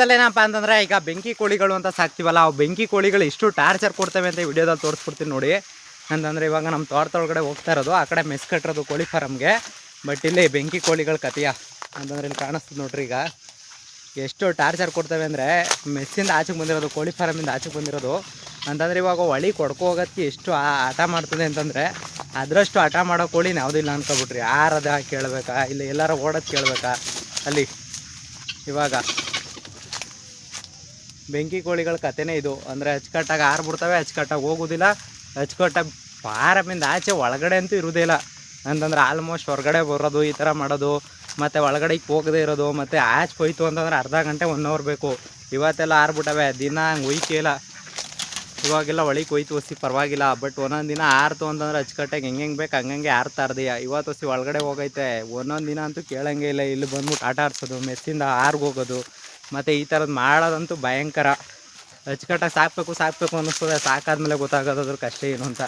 ಏನಪ್ಪ ಅಂತಂದ್ರೆ ಈಗ ಬೆಂಕಿ ಕೋಳಿಗಳು ಅಂತ ಸಾಕ್ತಿವಲ್ಲ, ಅವು ಬೆಂಕಿ ಕೋಳಿಗಳು ಎಷ್ಟು ಟಾರ್ಚರ್ ಕೊಡ್ತವೆ ಅಂತ ವಿಡಿಯೋದಲ್ಲಿ ತೋರಿಸ್ಬಿಡ್ತೀನಿ ನೋಡಿ. ಅಂತಂದರೆ ಇವಾಗ ನಮ್ಮ ತೋಟದೊಳಗಡೆ ಹೋಗ್ತಾ ಇರೋದು, ಆ ಕಡೆ ಮೆಸ್ ಕಟ್ಟಿರೋದು ಕೋಳಿ ಫಾರಮ್ಗೆ. ಬಟ್ ಇಲ್ಲಿ ಬೆಂಕಿ ಕೋಳಿಗಳ ಕತೆಯ ಅಂತಂದ್ರೆ ಇಲ್ಲಿ ಕಾಣಿಸ್ತದೆ ನೋಡ್ರಿ. ಈಗ ಎಷ್ಟು ಟಾರ್ಚರ್ ಕೊಡ್ತವೆ ಅಂದರೆ, ಮೆಸ್ಸಿಂದ ಆಚೆಗೆ ಬಂದಿರೋದು, ಕೋಳಿ ಫಾರಮಿಂದ ಆಚೆಗೆ ಬಂದಿರೋದು ಅಂತಂದರೆ ಇವಾಗ ಒಳಿ ಕೊಡ್ಕೊ ಹೋಗೋದಕ್ಕೆ ಎಷ್ಟು ಆಟ ಮಾಡ್ತದೆ ಅಂತಂದರೆ, ಅದರಷ್ಟು ಆಟ ಮಾಡೋ ಕೋಳಿನ ಯಾವುದಿಲ್ಲ ಅನ್ಕೊಬಿಟ್ರಿ. ಯಾರದ ಕೇಳಬೇಕಾ, ಇಲ್ಲ ಎಲ್ಲಾರ ಓಡೋದು ಕೇಳಬೇಕಾ ಅಲ್ಲಿ. ಇವಾಗ ಬೆಂಕಿ ಕೋಳಿಗಳ ಕತೆನೇ ಇದು. ಅಂದರೆ ಅಚ್ಚುಕಟ್ಟಾಗಿ ಆರ್ಬಿಡ್ತವೆ, ಅಚ್ಚುಕಟ್ಟಾಗಿ ಹೋಗೋದಿಲ್ಲ, ಅಚ್ಚುಕಟ್ಟಾಗಿ ಫಾರಮಿಂದ ಆಚೆ ಒಳಗಡೆ ಅಂತೂ ಇರೋದೇ ಇಲ್ಲ. ಅಂತಂದ್ರೆ ಆಲ್ಮೋಸ್ಟ್ ಹೊರಗಡೆ ಬರೋದು, ಈ ಥರ ಮಾಡೋದು, ಮತ್ತು ಒಳಗಡೆ ಹೋಗದೇ ಇರೋದು, ಮತ್ತು ಆಚೆ ಹೋಯ್ತು ಅಂತಂದ್ರೆ ಅರ್ಧ ಗಂಟೆ 1 ಅವರ್ ಬೇಕು. ಇವತ್ತೆಲ್ಲ ಆರ್ಬಿಟ್ಟವೆ, ದಿನ ಹಂಗೆ ಒಯ್ಕೆ ಇಲ್ಲ. ಇವಾಗೆಲ್ಲ ಒಳಗೆ ಹೋಯ್ತು ಹೊಸಿ ಪರವಾಗಿಲ್ಲ. ಬಟ್ ಒಂದೊಂದು ದಿನ ಆರ್ತು ಅಂತಂದ್ರೆ ಅಚ್ಚುಕಟ್ಟಾಗಿ ಹೆಂಗೆ ಬೇಕು ಹಂಗಂಗೆ ಆರ್ತಾ ಇರ್ದೀಯ. ಇವತ್ತು ಹೊಸಿ ಒಳಗಡೆ ಹೋಗೈತೆ, ಒಂದೊಂದು ದಿನ ಅಂತೂ ಕೇಳಂಗೆ ಇಲ್ಲ. ಇಲ್ಲಿ ಬಂದ್ಬಿಟ್ಟು ಆಟ ಆಡ್ಸೋದು, ಮೆಸ್ಸಿಂದ ಆರ್ಗೋಗೋದು, ಮತ್ತು ಈ ಥರದ್ದು ಮಾಡೋದಂತೂ ಭಯಂಕರ. ಅಚ್ಚುಕಟ್ಟಾಗಿ ಸಾಕಬೇಕು ಅನ್ನಿಸ್ತದೆ. ಸಾಕಾದ್ಮೇಲೆ ಗೊತ್ತಾಗೋದು ಅದ್ರ ಕಷ್ಟ ಏನು ಅಂತ.